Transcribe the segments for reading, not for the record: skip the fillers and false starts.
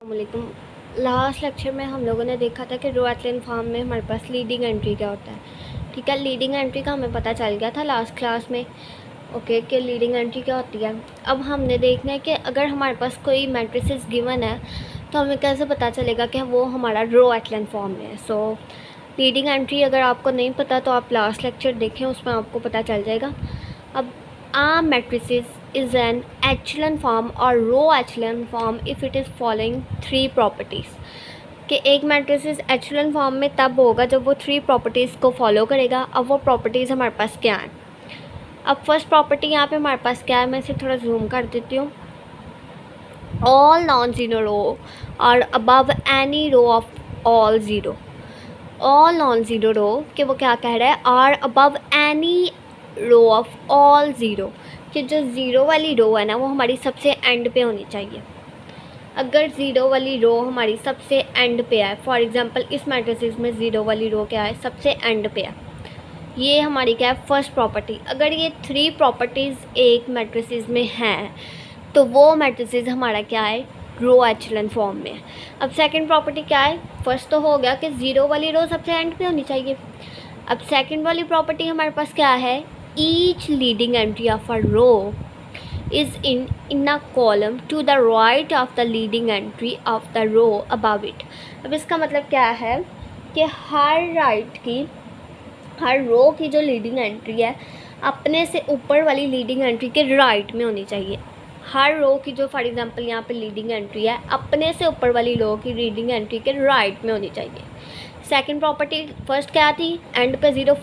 वालेकुम। Last lecture में हम लोगों ने देखा था कि रो एचलन फॉर्म में हमारे पास लीडिंग एंट्री क्या होता है। ठीक है, लीडिंग एंट्री का हमें पता चल गया था लास्ट क्लास में। ओके, कि लीडिंग एंट्री क्या होती है। अब हमने देखना है कि अगर हमारे पास कोई मैट्रिसेस गिवन है तो हमें कैसे पता चलेगा कि वो हमारा रो एचलन फॉर्म में है। सो लीडिंग एंट्री अगर आपको नहीं पता तो आप लास्ट लेक्चर देखें, उसमें आपको पता चल जाएगा। अब आम matrices is an echelon form or row echelon form if it is following three properties। कि एक मैट्रिसेस एचलन फॉर्म में तब होगा जब वो थ्री प्रॉपर्टीज़ को फॉलो करेगा। अब वो प्रॉपर्टीज़ हमारे पास क्या हैं। अब फर्स्ट प्रॉपर्टी यहाँ पे हमारे पास क्या है, मैं इसे थोड़ा जूम कर देती हूँ। ऑल नॉन ज़ीरो रो और above any row of all zero. All non zero row कि वो क्या कह रहा है, are above any row of all zero, कि जो ज़ीरो वाली रो है ना वो हमारी सबसे एंड पे होनी चाहिए। अगर ज़ीरो वाली रो हमारी सबसे एंड पे है, फॉर एग्जांपल इस मैट्रिसेस में ज़ीरो वाली रो क्या है, सबसे एंड पे है, ये हमारी क्या है, फर्स्ट प्रॉपर्टी। अगर ये थ्री प्रॉपर्टीज़ एक मैट्रिसेस में हैं तो वो मैट्रिसेस हमारा क्या है, रो एचलन फॉर्म में है। अब सेकंड प्रॉपर्टी क्या है, फर्स्ट तो हो गया कि ज़ीरो वाली रो सबसे एंड पे होनी चाहिए। अब सेकंड वाली प्रॉपर्टी हमारे पास क्या है, each leading entry of a row is in a column to the right of the leading entry of the row above it। अब इसका मतलब क्या है कि हर रो की जो लीडिंग एंट्री है अपने से ऊपर वाली लीडिंग एंट्री के राइट में होनी चाहिए। हर रो की जो फॉर एग्जांपल यहाँ पे लीडिंग एंट्री है अपने से ऊपर वाली रो की लीडिंग एंट्री के राइट में होनी चाहिए। सेकंड प्रॉपर्टी फर्स्ट क्या थी, एंड पे ज़ीरो।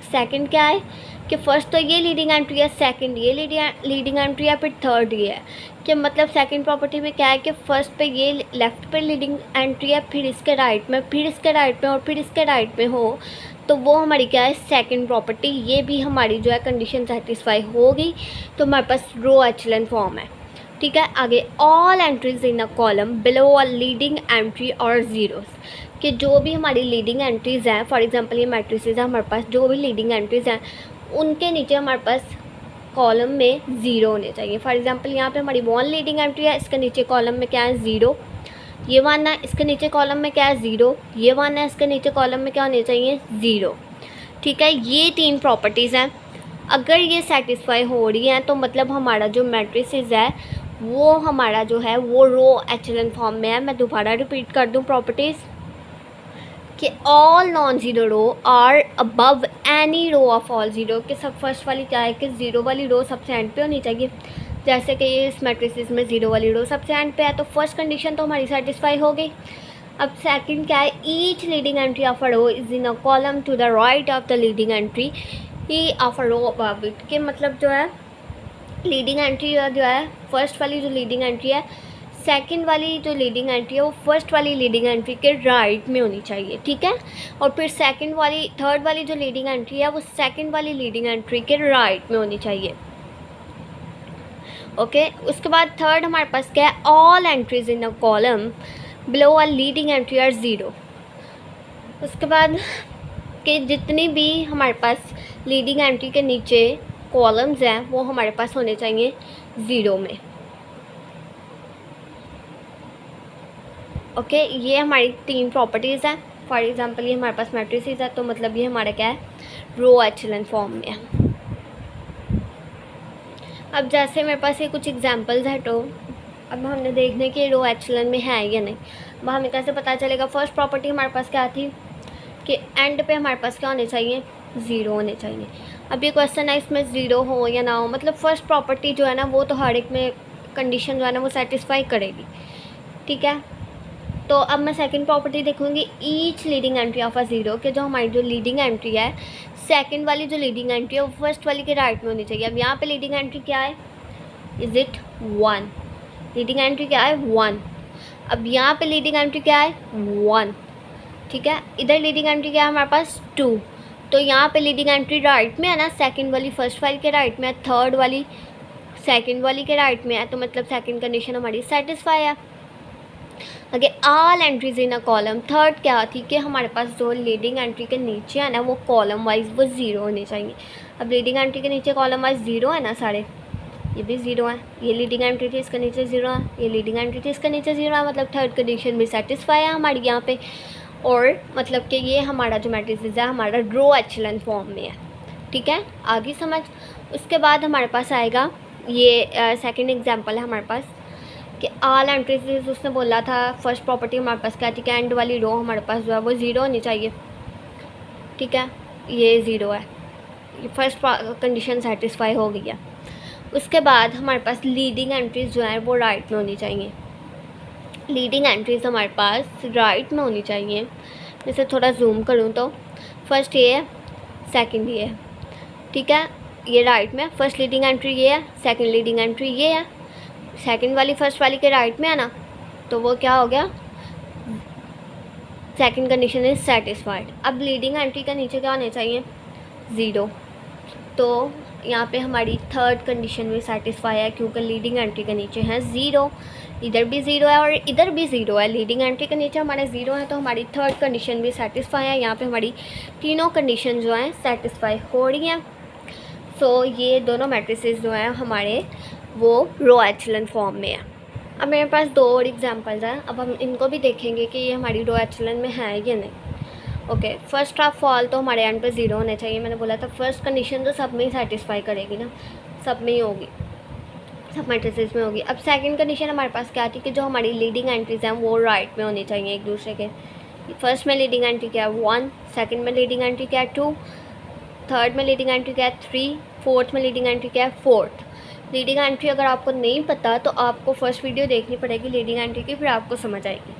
सेकंड क्या है कि फर्स्ट तो ये लीडिंग एंट्री है, सेकंड ये लीडिंग एंट्री है, फिर थर्ड ये है। कि मतलब सेकंड प्रॉपर्टी में क्या है कि फर्स्ट पे ये लेफ़्ट पे लीडिंग एंट्री है, फिर इसके राइट में, फिर इसके राइट में और फिर इसके राइट में हो तो वो हमारी क्या है, सेकंड प्रॉपर्टी। ये भी हमारी जो है कंडीशन सेटिस्फाई होगी तो हमारे पास रो एचलन फॉर्म है। ठीक है, आगे all entries in a column below a leading entry और ज़ीरोस, कि जो भी हमारी लीडिंग एंट्रीज़ हैं, फॉर एग्जांपल ये मैट्रिसेस है हमारे पास, जो भी लीडिंग एंट्रीज़ हैं उनके नीचे हमारे पास कॉलम में ज़ीरो होने चाहिए। फॉर एग्जांपल यहाँ पे हमारी वन लीडिंग एंट्री है, इसके नीचे कॉलम में क्या है, ज़ीरो। ये वन है, इसके नीचे कॉलम में क्या है, ज़ीरो। ये वन है, इसके नीचे कॉलम में क्या होने चाहिए, ज़ीरो। ठीक है, ये तीन प्रॉपर्टीज़ हैं। अगर ये सेटिस्फाई हो रही हैं तो मतलब हमारा जो मैट्रिसेस है वो हमारा जो है वो रो एचलन फॉर्म में है। मैं दोबारा रिपीट कर दूँ प्रॉपर्टीज़ कि all non zero row are above any row of all zero, कि सब फर्स्ट वाली क्या है कि ज़ीरो वाली रो सबसे एंड पे होनी चाहिए। जैसे कि ये इस मैट्रिसेस में ज़ीरो वाली रो सबसे एंड पे है तो फर्स्ट कंडीशन तो हमारी सेटिस्फाई हो गई। अब सेकंड क्या है, each leading entry of a row is in a column to the right of the leading entry ही of a row above it, के मतलब जो है लीडिंग एंट्री जो है फर्स्ट वाली जो लीडिंग एंट्री है, सेकंड वाली जो लीडिंग एंट्री है वो फर्स्ट वाली लीडिंग एंट्री के राइट में होनी चाहिए। ठीक है, और फिर थर्ड वाली जो लीडिंग एंट्री है वो सेकंड वाली लीडिंग एंट्री के राइट में होनी चाहिए। ओके, उसके बाद थर्ड हमारे पास क्या है, all entries in a column below a leading entry are zero. उसके बाद कि जितनी भी हमारे पास लीडिंग एंट्री के नीचे कॉलम्स हैं वो हमारे पास होने चाहिए ज़ीरो में। ओके, ये हमारी तीन प्रॉपर्टीज़ हैं। फॉर एग्जांपल ये हमारे पास मैट्रिसेस है तो मतलब ये हमारा क्या है, रो एचलन फॉर्म में है। अब जैसे मेरे पास ये कुछ एग्जांपल्स है तो अब हमने देखने कि रो एचलन में है या नहीं। अब हमें कैसे पता चलेगा, फर्स्ट प्रॉपर्टी हमारे पास क्या थी कि एंड पे हमारे पास क्या होने चाहिए, ज़ीरो होने चाहिए। अब ये क्वेश्चन है इसमें ज़ीरो हो या ना हो, मतलब फर्स्ट प्रॉपर्टी जो है ना वो तो हर एक में कंडीशन जो है ना वो सेटिस्फाई करेगी। ठीक है, तो अब मैं सेकंड प्रॉपर्टी देखूंगी, each leading entry of a zero, कि जो हमारी जो लीडिंग एंट्री है सेकंड वाली जो लीडिंग एंट्री है वो फर्स्ट वाली के राइट में होनी चाहिए। अब यहाँ पे लीडिंग एंट्री क्या है, is it one, leading entry क्या है, वन। अब यहाँ पे लीडिंग एंट्री क्या है, वन। ठीक है, इधर लीडिंग एंट्री क्या है हमारे पास, टू। तो यहाँ पे लीडिंग एंट्री राइट में है ना, सेकंड वाली फर्स्ट वाली के राइट में है, थर्ड वाली सेकंड वाली के राइट में है, तो मतलब सेकंड कंडीशन हमारी सेटिस्फाई है। आगे all entries in a column, third क्या थी कि हमारे पास जो लीडिंग एंट्री के नीचे है ना वो कॉलम वाइज वो ज़ीरो होने चाहिए। अब लीडिंग एंट्री के नीचे कॉलम वाइज ज़ीरो है ना सारे, ये भी ज़ीरो है, ये लीडिंग एंट्री थी इसके नीचे ज़ीरो है, ये लीडिंग एंट्री थी इसके नीचे ज़ीरो है, मतलब थर्ड कंडीशन भी सेटिस्फाई है हमारी यहाँ पे। और मतलब कि ये हमारा जो मैट्रिसेस है हमारा रो एचेलन फॉर्म में है, ठीक है, आगे समझ। उसके बाद हमारे पास आएगा ये सेकंड एग्जांपल है हमारे पास कि ऑल एंट्रीज, उसने बोला था फर्स्ट प्रॉपर्टी हमारे पास क्या थी कि एंड वाली रो हमारे पास जो है वो ज़ीरो होनी चाहिए, ठीक है, ये ज़ीरो है, ये फर्स्ट कंडीशन सेटिस्फाई हो गई है। उसके बाद हमारे पास लीडिंग एंट्रीज जो है वो राइट में होनी चाहिए, लीडिंग एंट्रीज हमारे पास राइट में होनी चाहिए। जैसे थोड़ा जूम करूँ तो फर्स्ट ये है, सेकंड ये है, ठीक है, ये राइट में, फर्स्ट लीडिंग एंट्री ये है, सेकंड लीडिंग एंट्री ये है, सेकंड वाली फर्स्ट वाली के राइट में है ना, तो वो क्या हो गया, सेकंड कंडीशन इज सेटिस्फाइड। अब लीडिंग एंट्री के नीचे क्या होने चाहिए, ज़ीरो, तो यहाँ पे हमारी थर्ड कंडीशन भी सेटिस्फाई है क्योंकि लीडिंग एंट्री के नीचे है ज़ीरो, इधर भी ज़ीरो है और इधर भी ज़ीरो है, लीडिंग एंट्री के नीचे हमारे ज़ीरो है, तो हमारी थर्ड कंडीशन भी सेटिस्फाई है। यहाँ पे हमारी तीनों कंडीशन जो हैं सेटिस्फाई हो रही हैं। सो ये दोनों मैट्रिसेस जो हैं हमारे वो रो एचेलन फॉर्म में है। अब मेरे पास दो और एग्जांपल्स हैं, अब हम इनको भी देखेंगे कि ये हमारी रो एचेलन में है या नहीं। ओके, फर्स्ट ऑफ ऑल तो हमारे एंड पे ज़ीरो होने चाहिए। मैंने बोला था फर्स्ट कंडीशन तो सब में ही सेटिस्फाई करेगी ना, सब में ही होगी, सब मैट्रिसेस में होगी। अब सेकंड कंडीशन हमारे पास क्या थी कि जो हमारी लीडिंग एंट्रीज हैं वो राइट में होनी चाहिए एक दूसरे के। फर्स्ट में लीडिंग एंट्री क्या है 1, सेकंड में लीडिंग एंट्री क्या है 2, थर्ड में लीडिंग एंट्री क्या है 3, फोर्थ में लीडिंग एंट्री क्या है 4। लीडिंग एंट्री अगर आपको नहीं पता तो आपको फर्स्ट वीडियो देखनी पड़ेगी लीडिंग एंट्री की, फिर आपको समझ आएगी।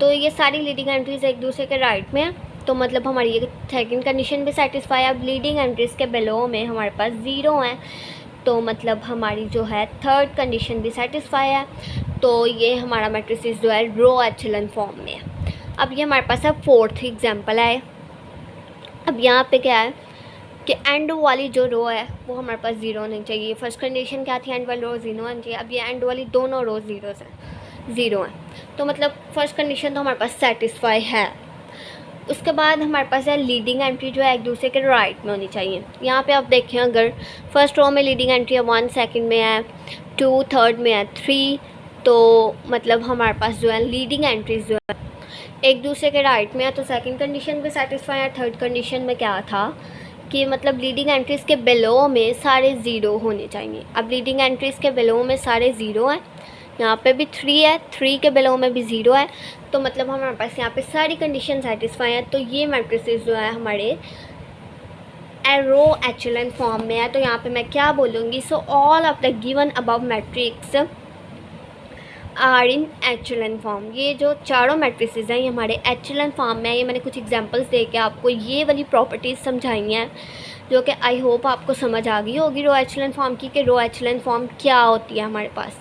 तो ये सारी लीडिंग एंट्रीज एक दूसरे के राइट में है, तो मतलब हमारी ये सेकंड कंडीशन भी सेटिस्फाई है। अब लीडिंग एंट्रीज के बिलो में हमारे पास ज़ीरो हैं, तो मतलब हमारी जो है थर्ड कंडीशन भी सेटिस्फाई है, तो ये हमारा मैट्रिसेस जो है रो एचेलन फॉर्म में है। अब ये हमारे पास है फोर्थ एग्जांपल है। अब यहाँ पे क्या है कि एंड वाली जो रो है वो हमारे पास ज़ीरो होनी चाहिए। फर्स्ट कंडीशन क्या थी, एंड वाली रो ज़ीरो होनी चाहिए। अब ये एंड वाली दोनों रो ज़ीरो हैं, तो मतलब फर्स्ट कंडीशन तो हमारे पास सेटिस्फाई है। उसके बाद हमारे पास है लीडिंग एंट्री जो है एक दूसरे के राइट में होनी चाहिए। यहाँ पे आप देखें अगर फर्स्ट रो में लीडिंग एंट्री है 1, सेकंड में है 2, थर्ड में है 3, तो मतलब हमारे पास जो है लीडिंग एंट्रीज जो है एक दूसरे के राइट में है, तो सेकंड कंडीशन भी सेटिस्फाई है। थर्ड कंडीशन में क्या था कि मतलब लीडिंग एंट्रीज़ के बिलो में सारे ज़ीरो होने चाहिए। अब लीडिंग एंट्रीज़ के बिलो में सारे ज़ीरो हैं, यहाँ पे भी 3 है, 3 के बिलो में भी ज़ीरो है, तो मतलब हमारे पास यहाँ पे सारी कंडीशन सेटिस्फाई हैं। तो ये मैट्रिसेस जो है हमारे रो एचेलन फॉर्म में है। तो यहाँ पे मैं क्या बोलूँगी, so all of the given above matrix are in echelon form. ये जो चारों मैट्रिसेस हैं ये हमारे एचेलन फॉर्म में है। ये मैंने कुछ एग्जांपल्स दे के आपको ये वाली प्रॉपर्टीज़ समझाई हैं जो कि आई होप आपको समझ आ गई होगी रो एचेलन फॉर्म की, कि रो एचेलन फॉर्म क्या होती है हमारे पास।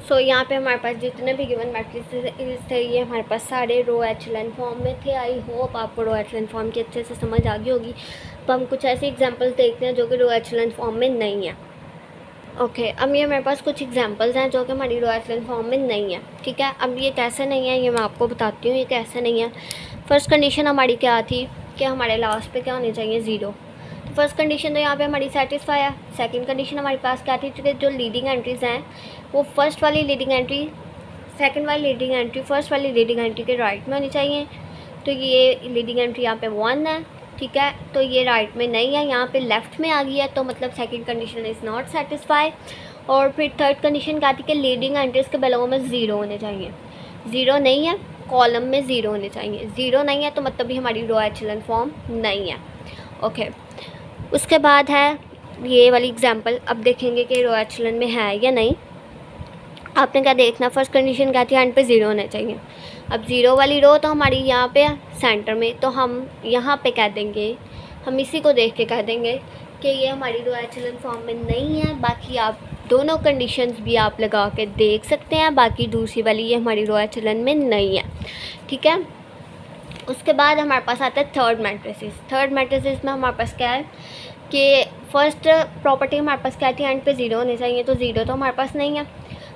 सो यहाँ पे हमारे पास जितने भी गिवन मैट्रिसेस थे ये हमारे पास सारे रो एचेलन फॉर्म में थे। आई होप आपको रो एचेलन फॉर्म की अच्छे से समझ आ गई होगी। तो हम कुछ ऐसे एग्जांपल्स देखते हैं जो कि रो एचेलन फॉर्म में नहीं है। ओके, अब ये मेरे पास कुछ एग्जांपल्स हैं जो कि हमारी रो एचेलन फॉर्म में नहीं है, ठीक है। अब ये कैसे नहीं है ये मैं आपको बताती हूँ, ये कैसे नहीं है। फर्स्ट कंडीशन हमारी क्या थी कि हमारे लास्ट पे क्या होने चाहिए ज़ीरो, तो फर्स्ट कंडीशन तो यहाँ पे हमारी सेटिस्फाई है। सेकंड कंडीशन हमारे पास क्या थी कि जो लीडिंग एंट्रीज़ हैं वो फर्स्ट वाली लीडिंग एंट्री सेकंड वाली लीडिंग एंट्री फर्स्ट वाली लीडिंग एंट्री के राइट में होनी चाहिए। तो ये लीडिंग एंट्री यहाँ पे 1 है, ठीक है, तो ये राइट में नहीं है, यहाँ पे लेफ़्ट में आ गई है, तो मतलब second condition is not satisfy. और फिर थर्ड कंडीशन क्या थी कि लीडिंग एंट्रीज़ के बिलो में ज़ीरो होने चाहिए। ज़ीरो नहीं है, कॉलम में ज़ीरो होने चाहिए। ज़ीरो नहीं है तो मतलब भी हमारी रो एचेलन फॉर्म नहीं है। ओके, उसके बाद है ये वाली एग्जांपल। अब देखेंगे कि रो एचेलन में है या नहीं। आपने क्या देखना, फर्स्ट कंडीशन क्या थी, एंड पे ज़ीरो होने चाहिए। अब ज़ीरो वाली रो तो हमारी यहाँ पे सेंटर में, तो हम यहाँ पे कह देंगे, हम इसी को देख के कह देंगे कि ये हमारी रो एचेलन फॉर्म में नहीं है। बाकी आप दोनों कंडीशंस भी आप लगा के देख सकते हैं, बाकी दूसरी वाली ये हमारी रो एचेलन में नहीं है, ठीक है। उसके बाद हमारे पास आता है थर्ड मैट्रिसेस। थर्ड मैट्रिसेस में हमारे पास क्या है कि फर्स्ट प्रॉपर्टी हमारे पास क्या थी, एंड पे ज़ीरो होने चाहिए, तो ज़ीरो तो हमारे पास नहीं है।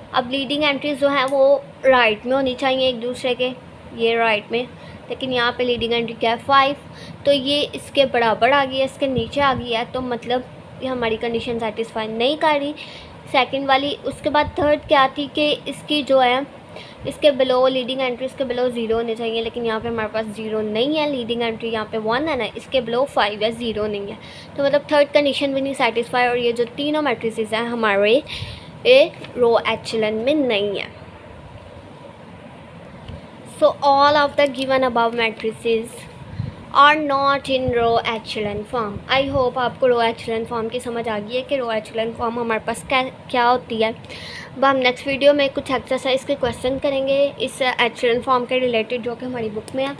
अब लीडिंग एंट्रीज जो हैं वो राइट में होनी चाहिए एक दूसरे के, ये राइट में, लेकिन यहाँ पे लीडिंग एंट्री क्या है 5, तो ये इसके बराबर आ गई है, इसके नीचे आ गई है, तो मतलब ये हमारी कंडीशन सेटिस्फाई नहीं कर रही। सेकंड वाली, उसके बाद थर्ड क्या थी कि इसकी जो है इसके बिलो लीडिंग एंट्री इसके बिलो 0 होने चाहिए, लेकिन यहाँ पे हमारे पास 0 नहीं है। लीडिंग एंट्री यहाँ पे 1 है ना, इसके बिलो 5 है, 0 नहीं है। तो मतलब थर्ड कंडीशन भी नहीं सेटिस्फाई, और ये जो तीनों मैट्रिसेस हैं हमारे रो एचेलन में नहीं है। So all of the given above matrices are not in row echelon form. I hope आपको रो एचेलन फॉर्म की समझ आ गई है कि रो एचेलन फॉर्म हमारे पास क्या होती है। अब हम नेक्स्ट वीडियो में कुछ एक्सरसाइज के क्वेश्चन करेंगे इस एचेलन फॉर्म के रिलेटेड, जो कि हमारी बुक में है।